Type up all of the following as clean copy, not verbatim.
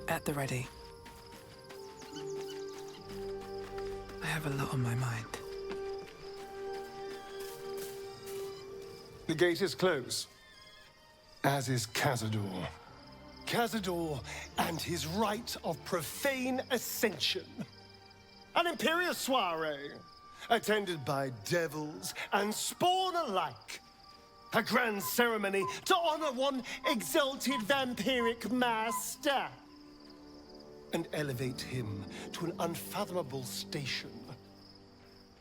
At the ready. I have a lot on my mind. The gate is closed, as is Cazador. Cazador and his rite of profane ascension. An imperial soiree, attended by devils and spawn alike. A grand ceremony to honor one exalted vampiric master. And elevate him to an unfathomable station.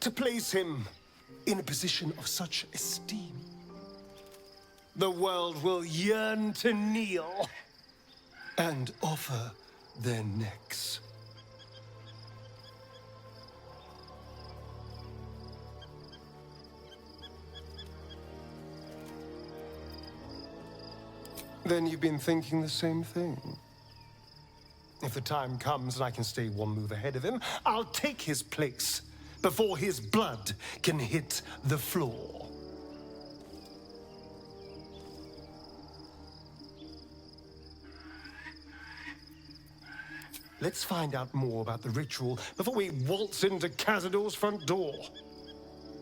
To place him in a position of such esteem. The world will yearn to kneel and offer their necks. Then you've been thinking the same thing. If the time comes and I can stay one move ahead of him, I'll take his place before his blood can hit the floor. Let's find out more about the ritual before we waltz into Cazador's front door.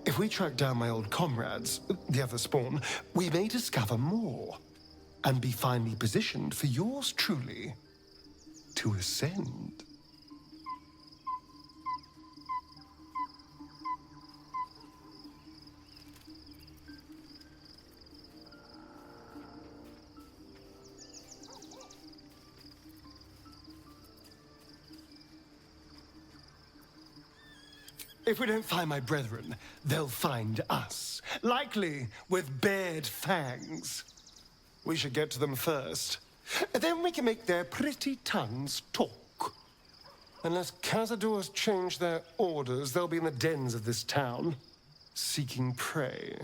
If we track down my old comrades, the other spawn, we may discover more. And be finely positioned for yours truly to ascend. If we don't find my brethren, they'll find us, likely with bared fangs. We should get to them first. Then we can make their pretty tongues talk. Unless Cazador's change their orders, they'll be in the dens of this town, seeking prey.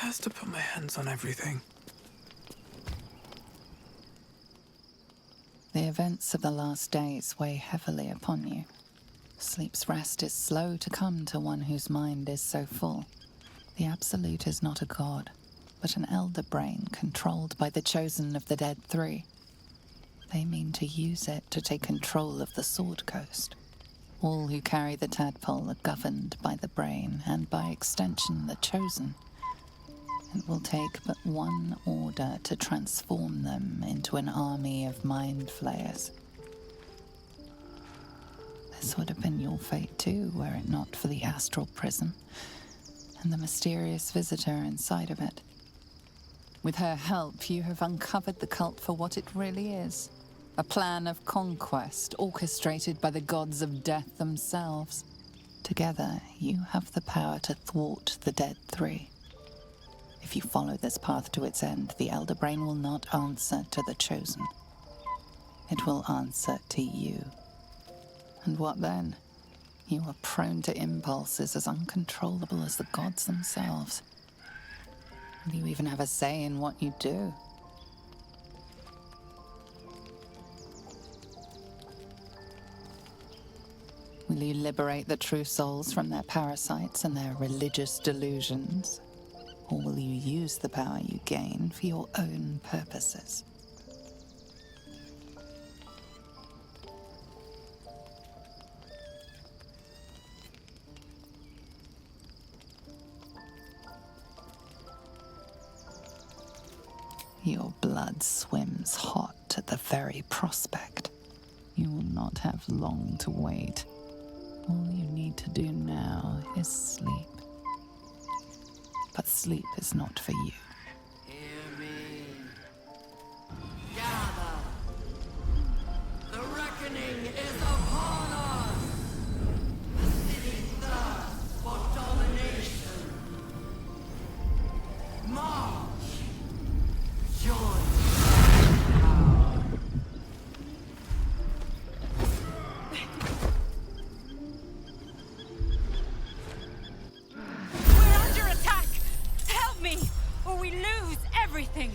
Has to put my hands on everything. The events of the last days weigh heavily upon you. Sleep's rest is slow to come to one whose mind is so full. The Absolute is not a god, but an elder brain controlled by the chosen of the Dead Three. They mean to use it to take control of the Sword Coast. All who carry the tadpole are governed by the brain, and by extension the chosen. It will take but one order to transform them into an army of mind flayers. This would have been your fate too, were it not for the astral prison and the mysterious visitor inside of it. With her help, you have uncovered the cult for what it really is. A plan of conquest orchestrated by the gods of death themselves. Together, you have the power to thwart the Dead Three. If you follow this path to its end, the Elder Brain will not answer to the Chosen. It will answer to you. And what then? You are prone to impulses as uncontrollable as the gods themselves. And you even have a say in what you do. Will you liberate the true souls from their parasites and their religious delusions? Or will you use the power you gain for your own purposes? Your blood swims hot at the very prospect. You will not have long to wait. All you need to do now is sleep. But sleep is not for you. Hear me. Gather. The reckoning is upon us. The city thirsts for domination. March. Join our power. everything!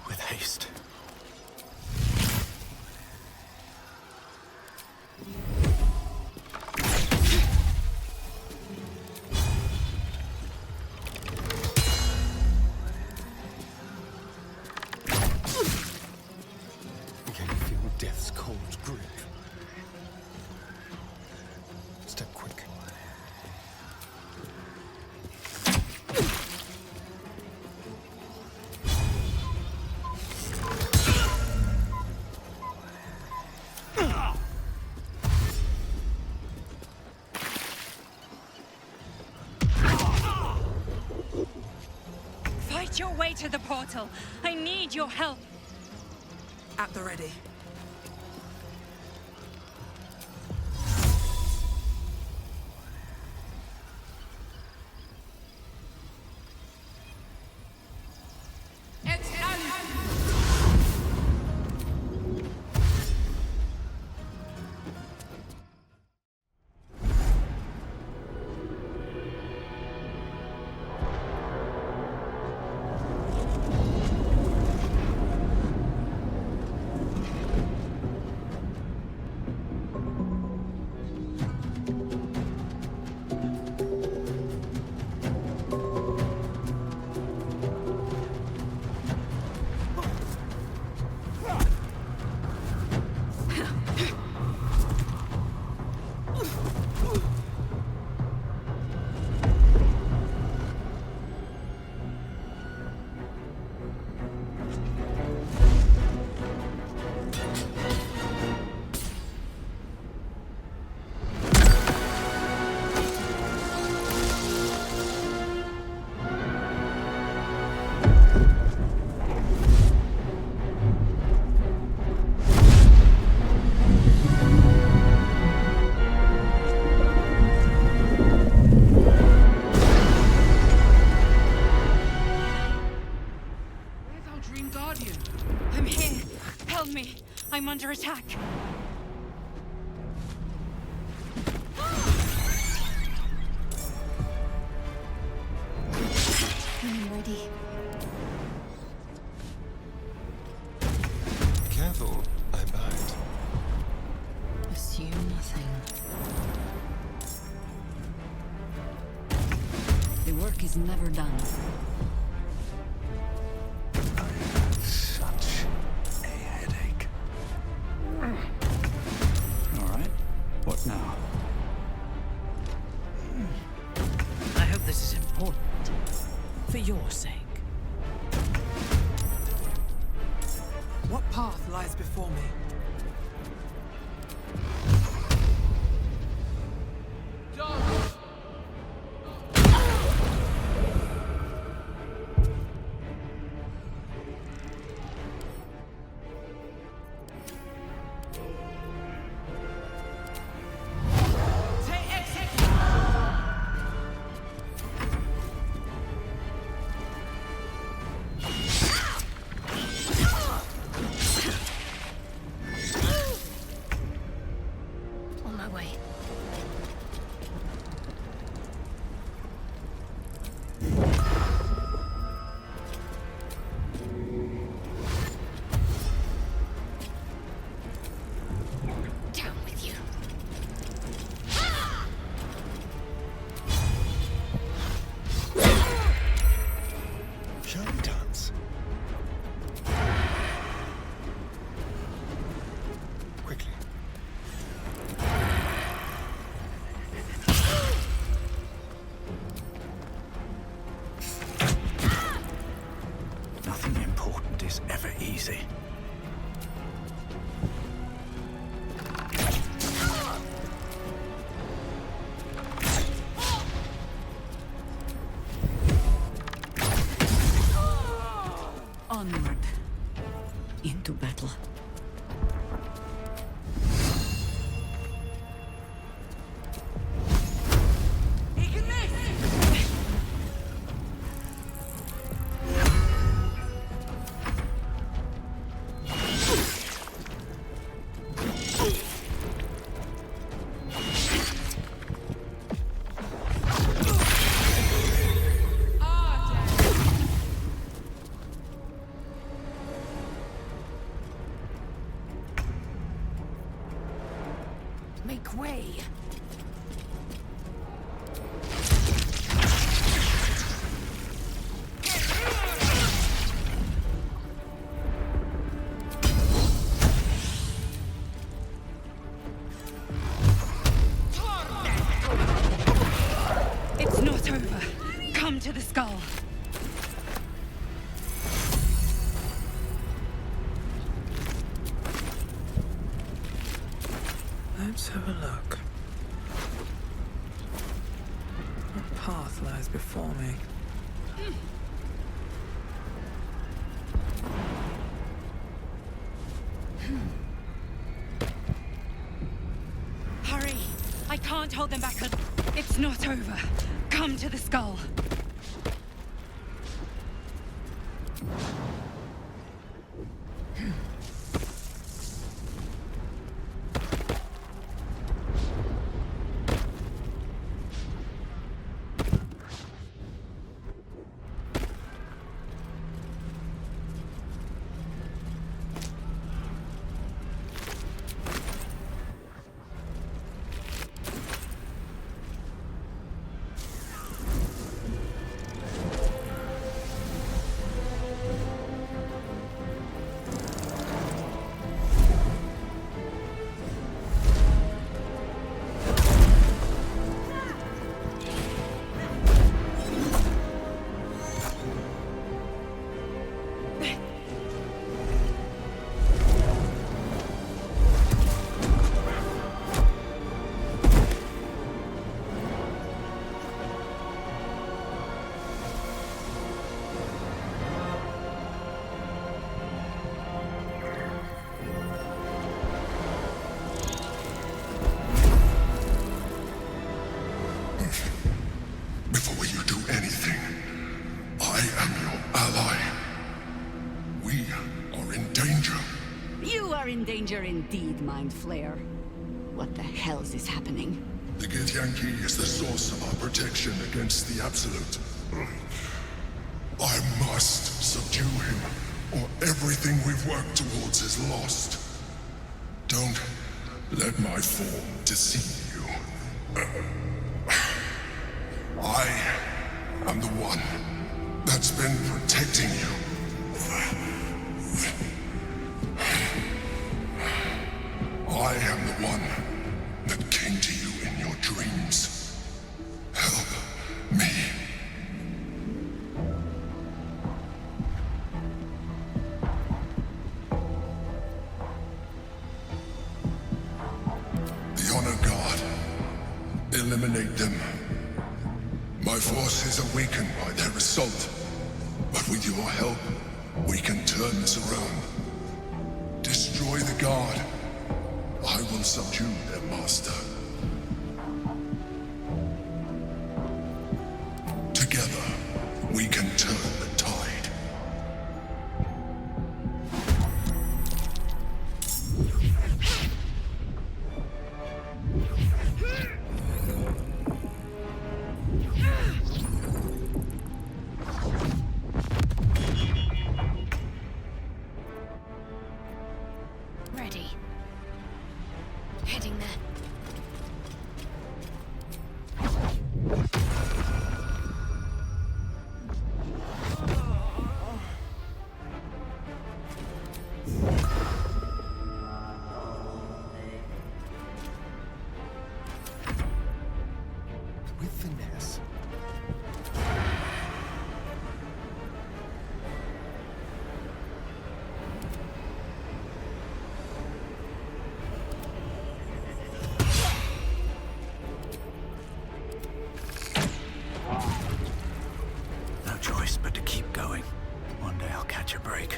With haste. Can you feel death's cold grip? Step quick. Fight your way to the portal. I need your help. At the ready. I'm here. Help me. I'm under attack. I'm ready. Careful, I'm behind. Assume nothing. The work is never done. Such a headache. All right. What now? I hope this is important. For your sake. What path lies before me? On my way. Down with you. Shall we dance? Quickly. Nothing important is ever easy. Onward. Into battle. way. It's not over. Come to the skull. Let's have a look. What path lies before me? Hurry! I can't hold them back. It's not over. Come to the skull. Before you do anything, I am your ally. We are in danger. You are in danger indeed, Mind Flayer. What the hell is happening? The Githyanki is the source of our protection against the Absolute. I must subdue him, or everything we've worked towards is lost. Don't let my form deceive you. I am the one that's been protecting you. I am the one that came to you in your dreams. Help me. The Honor God. Eliminate them. My forces are weakened by their assault, but with your help, we can turn this around. Destroy the Guard. I will subdue their master. Together, we can turn the tide. Ready. Heading there. With finesse. No choice but to keep going. One day I'll catch a break.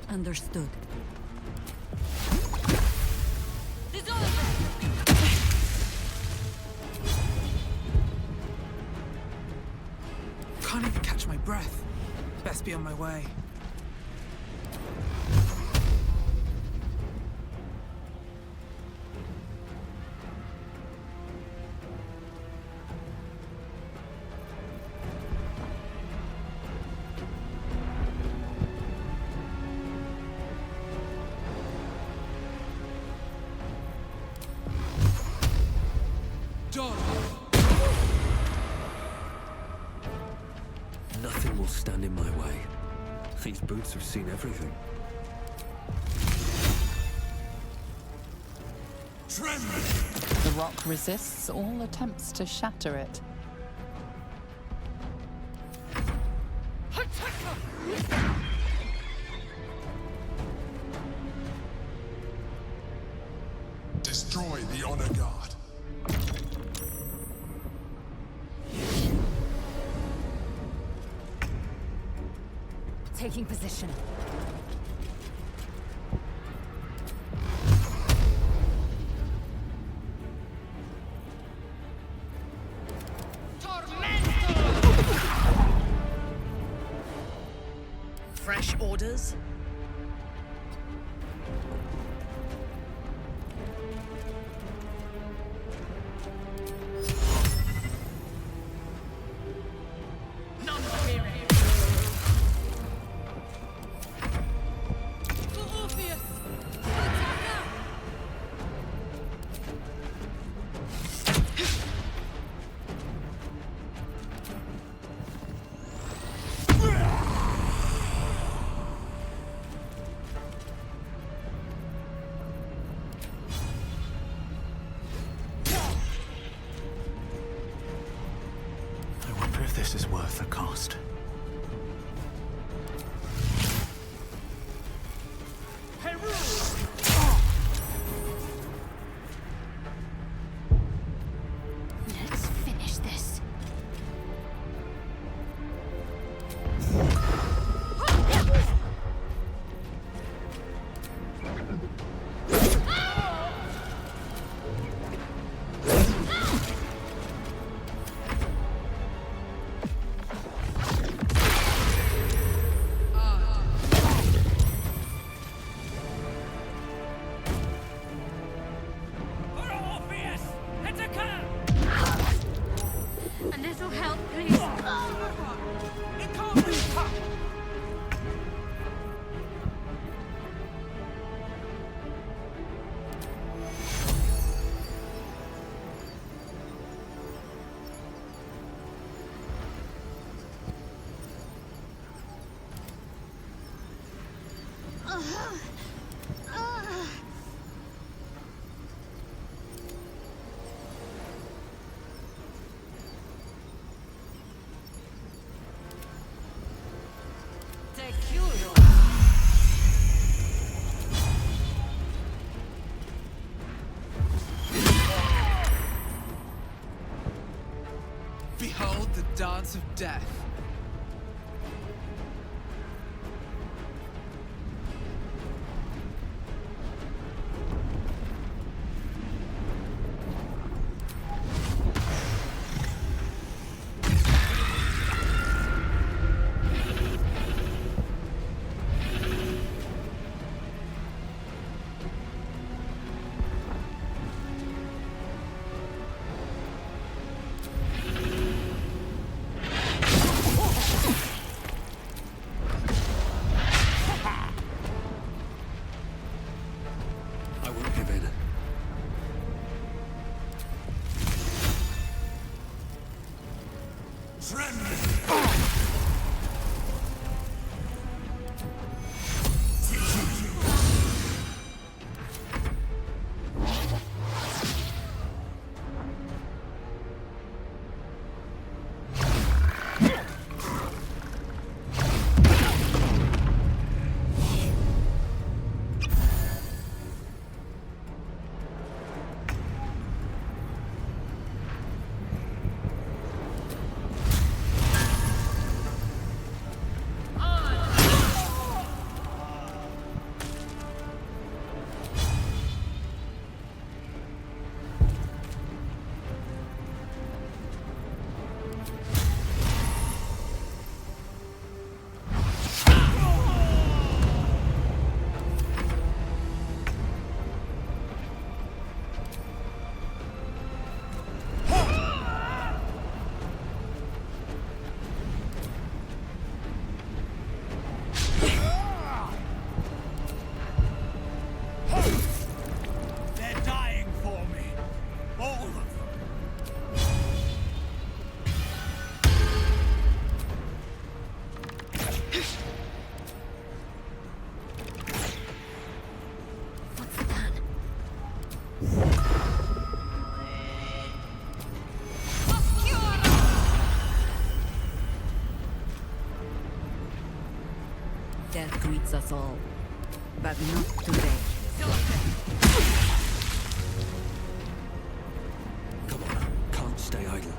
Understood. Dissolve! can't even catch my breath. Best be on my way. Nothing will stand in my way. These boots have seen everything. The rock resists all attempts to shatter it. Destroy the honor guard. Taking position. Fresh orders? This is worth the cost. Let's finish this. A little help, please. Behold the dance of death. greets us all. But not today. Come on, can't stay idle.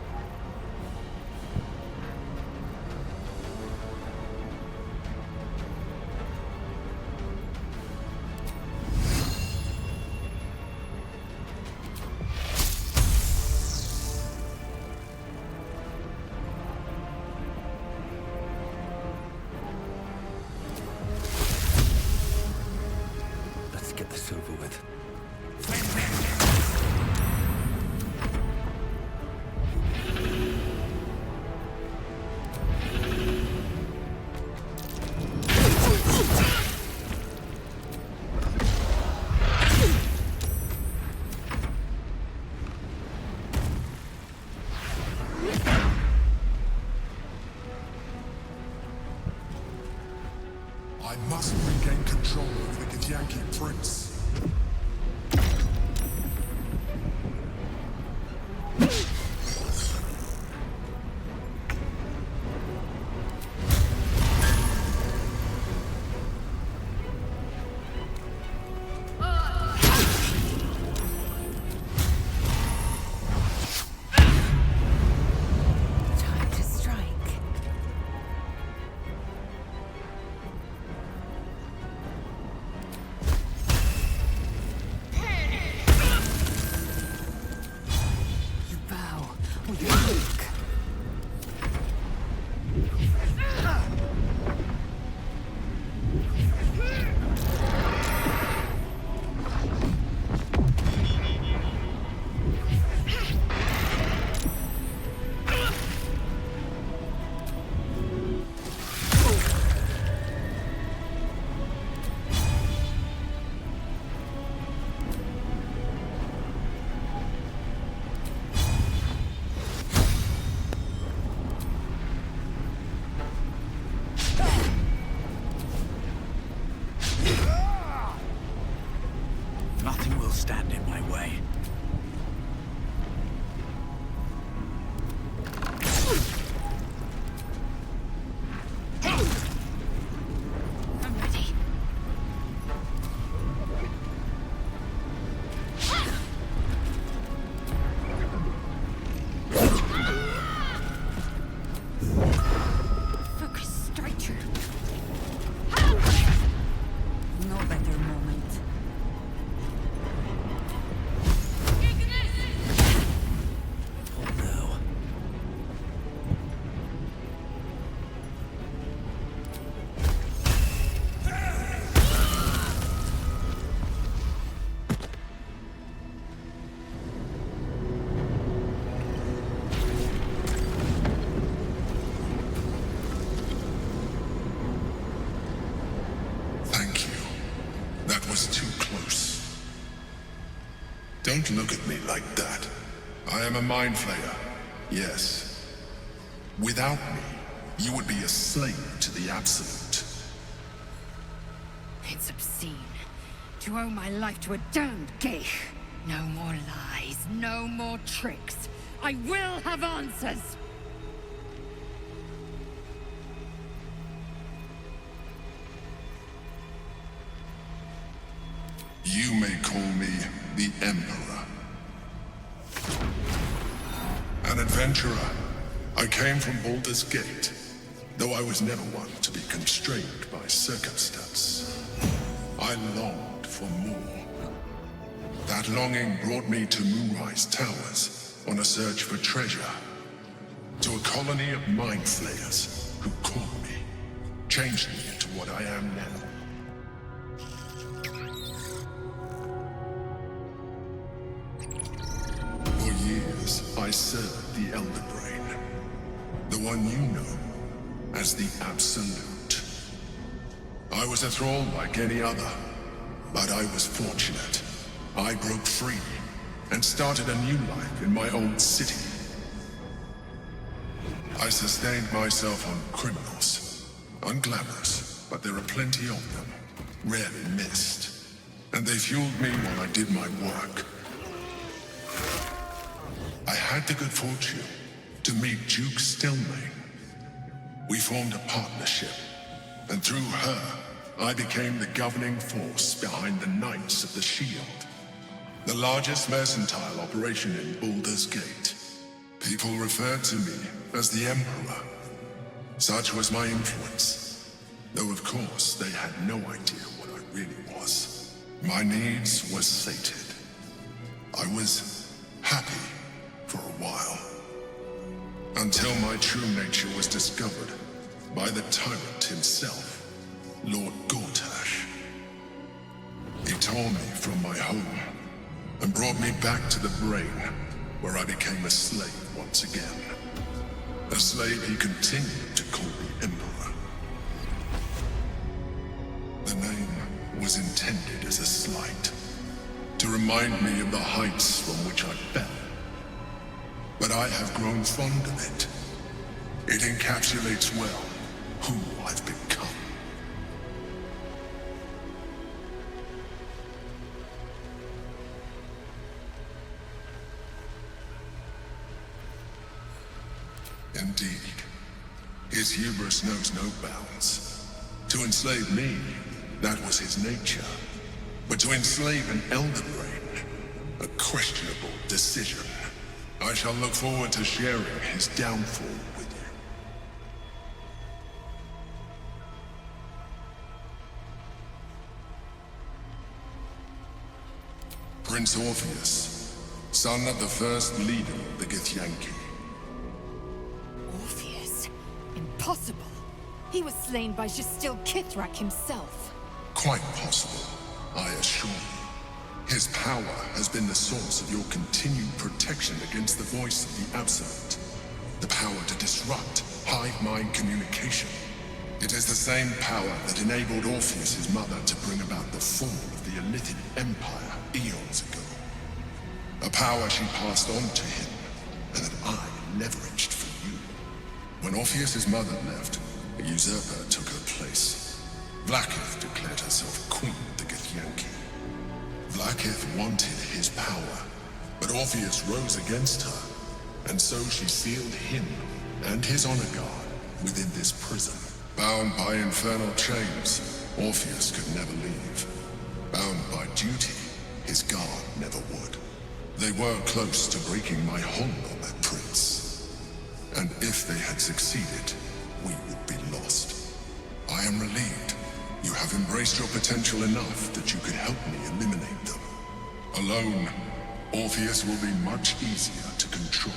Let's get this over with. I must regain control of the Githyanki prince. Time to strike. You bow or you look. Nothing will stand in my way. I'm ready. Focus, strike true. No better moment. Oh no. Thank you. That was too close. Don't look at me like that. I am a mind flayer. Yes. Without me, you would be a slave to the Absolute. It's obscene to owe my life to a damned geich. No more lies, no more tricks. I will have answers. You may call me the Emperor. An adventurer. I came from Baldur's Gate, though I was never one to be constrained by circumstance. I longed for more. That longing brought me to Moonrise Towers on a search for treasure. To a colony of mind flayers who caught me, changed me into what I am now. For years, I served the Elder Brain, the one you know as the Absolute. I was a thrall like any other, but I was fortunate. I broke free and started a new life in my own city. I sustained myself on criminals, unglamorous, but there are plenty of them, rarely missed. And they fueled me while I did my work. I had the good fortune to meet Duke Stillmain. We formed a partnership, and through her, I became the governing force behind the Knights of the Shield, the largest mercantile operation in Baldur's Gate. People referred to me as the Emperor. Such was my influence, though of course they had no idea what I really was. My needs were sated. I was happy for a while, until my true nature was discovered by the tyrant himself, Lord Gortash. He tore me from my home and brought me back to the brain, where I became a slave once again. A slave he continued to call the Emperor. The name was intended as a slight, to remind me of the heights from which I fell. But I have grown fond of it. It encapsulates well who I've become. Indeed, his hubris knows no bounds. To enslave me, that was his nature. But to enslave an Elder Brain, a questionable decision. I shall look forward to sharing his downfall with you. Prince Orpheus, son of the first leader of the Githyanki. Orpheus? Impossible. He was slain by Justil Kithrak himself. Quite possible, I assure you. His power has been the source of your continued protection against the voice of the Absolute. The power to disrupt hive-mind communication. It is the same power that enabled Orpheus's mother to bring about the fall of the Illithid Empire eons ago. A power she passed on to him, and that I leveraged for you. When Orpheus's mother left, a usurper took her place. Vlaakith declared herself queen of the Githyanki. Vlaakith wanted his power, but Orpheus rose against her, and so she sealed him and his honor guard within this prison. Bound by infernal chains, Orpheus could never leave. Bound by duty, his guard never would. They were close to breaking my hold on that prince. And if they had succeeded, we would be lost. I am relieved. You have embraced your potential enough that you could help me eliminate them. Alone, Orpheus will be much easier to control.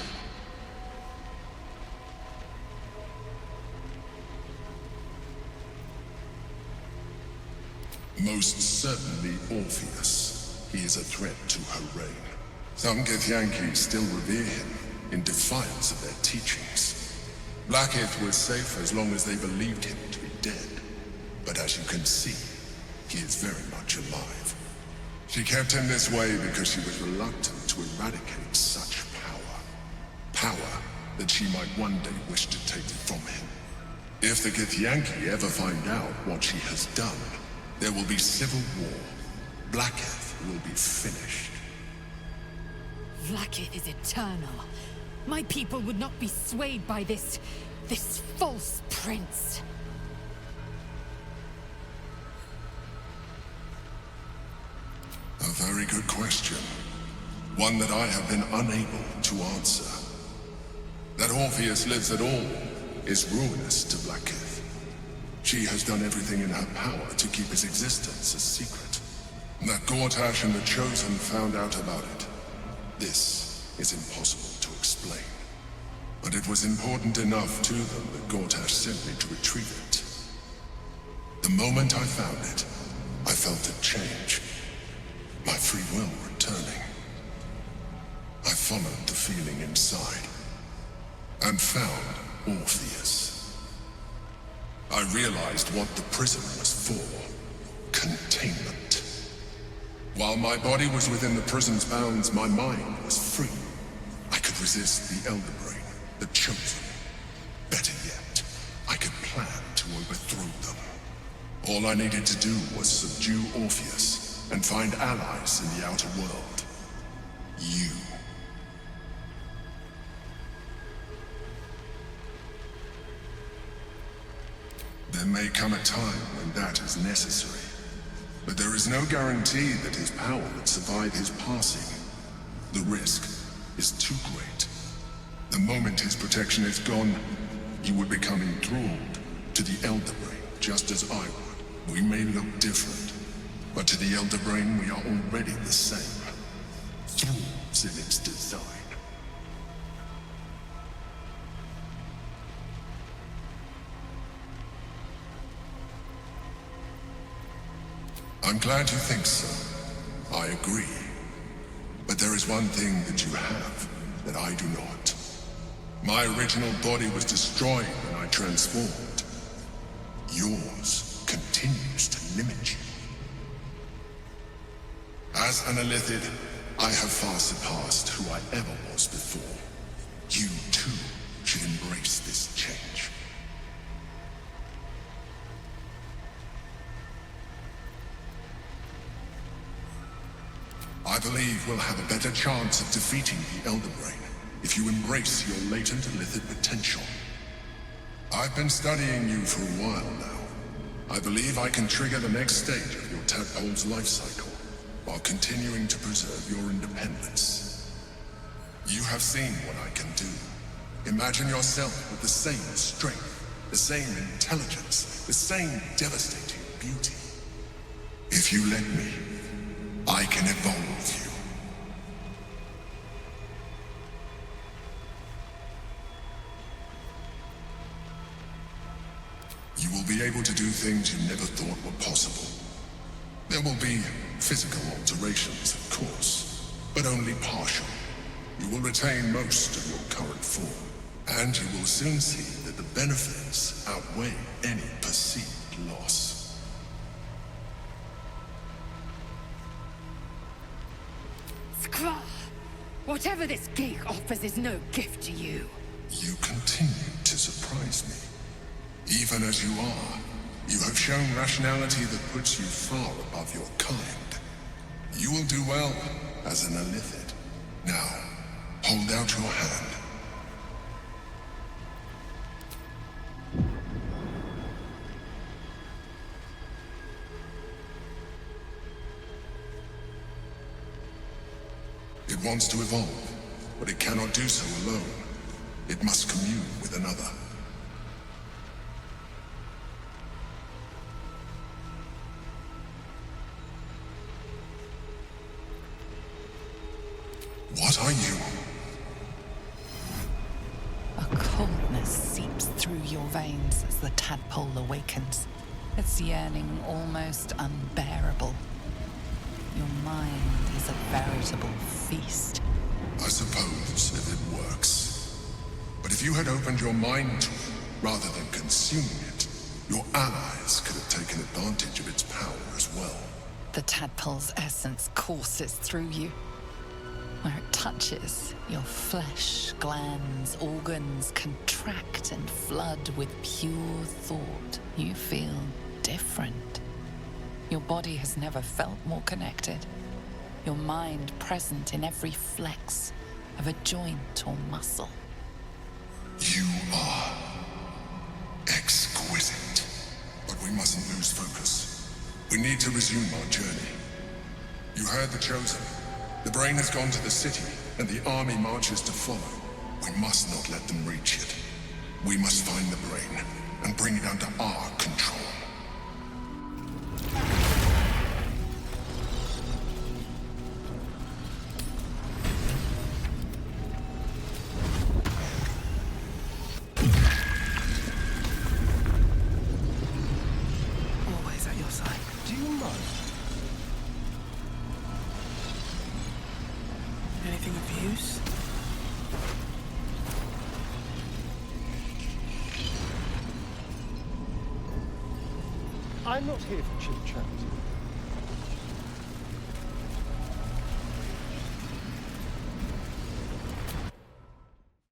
Most certainly Orpheus. He is a threat to her reign. Some Githyanki still revere him, in defiance of their teachings. Vlaakith was safe as long as they believed him to be dead. But as you can see, he is very much alive. She kept him this way because she was reluctant to eradicate such power. Power that she might one day wish to take from him. If the Githyanki ever find out what she has done, there will be civil war. Vlaakith will be finished. Vlaakith is eternal. My people would not be swayed by this false prince. A very good question. One that I have been unable to answer. That Orpheus lives at all is ruinous to Vlaakith. She has done everything in her power to keep his existence a secret. That Gortash and the Chosen found out about it. This is impossible to explain. But it was important enough to them that Gortash sent me to retrieve it. The moment I found it, I felt a change. My free will returning. I followed the feeling inside, and found Orpheus. I realized what the prison was for. Containment. While my body was within the prison's bounds, my mind was free. I could resist the Elder Brain, the Chosen. Better yet, I could plan to overthrow them. All I needed to do was subdue Orpheus, and find allies in the outer world. You. There may come a time when that is necessary. But there is no guarantee that his power would survive his passing. The risk is too great. The moment his protection is gone, you would become enthralled to the Elder Brain, just as I would. We may look different, but to the Elder Brain we are already the same. Thralls in its design. I'm glad you think so. I agree. But there is one thing that you have that I do not. My original body was destroyed when I transformed. Yours continues to limit you. As an Illithid, I have far surpassed who I ever was before. You too should embrace this change. I believe we'll have a better chance of defeating the Elder Brain if you embrace your latent Illithid potential. I've been studying you for a while now. I believe I can trigger the next stage of your tadpole's life cycle, while continuing to preserve your independence. You have seen what I can do. Imagine yourself with the same strength, the same intelligence, the same devastating beauty. If you let me, I can evolve you. You will be able to do things you never thought were possible. There will be physical alterations, of course, but only partial. You will retain most of your current form, and you will soon see that the benefits outweigh any perceived loss. Skra! Whatever this gig offers is no gift to you. You continue to surprise me. Even as you are, you have shown rationality that puts you far above your kind. You will do well as an Illithid. Now, hold out your hand. It wants to evolve, but it cannot do so alone. It must commune with another. What are you? A coldness seeps through your veins as the tadpole awakens, its yearning almost unbearable. Your mind is a veritable feast. I suppose if it works. But if you had opened your mind to it, rather than consuming it, your allies could have taken advantage of its power as well. The tadpole's essence courses through you. Where it touches, your flesh, glands, organs contract and flood with pure thought. You feel different. Your body has never felt more connected. Your mind present in every flex of a joint or muscle. You are exquisite. But we mustn't lose focus. We need to resume our journey. You heard the Chosen. The brain has gone to the city, and the army marches to follow. We must not let them reach it. We must find the brain, and bring it under our control. Always at your side. Do you mind? Anything of use? I'm not here for chit-chat.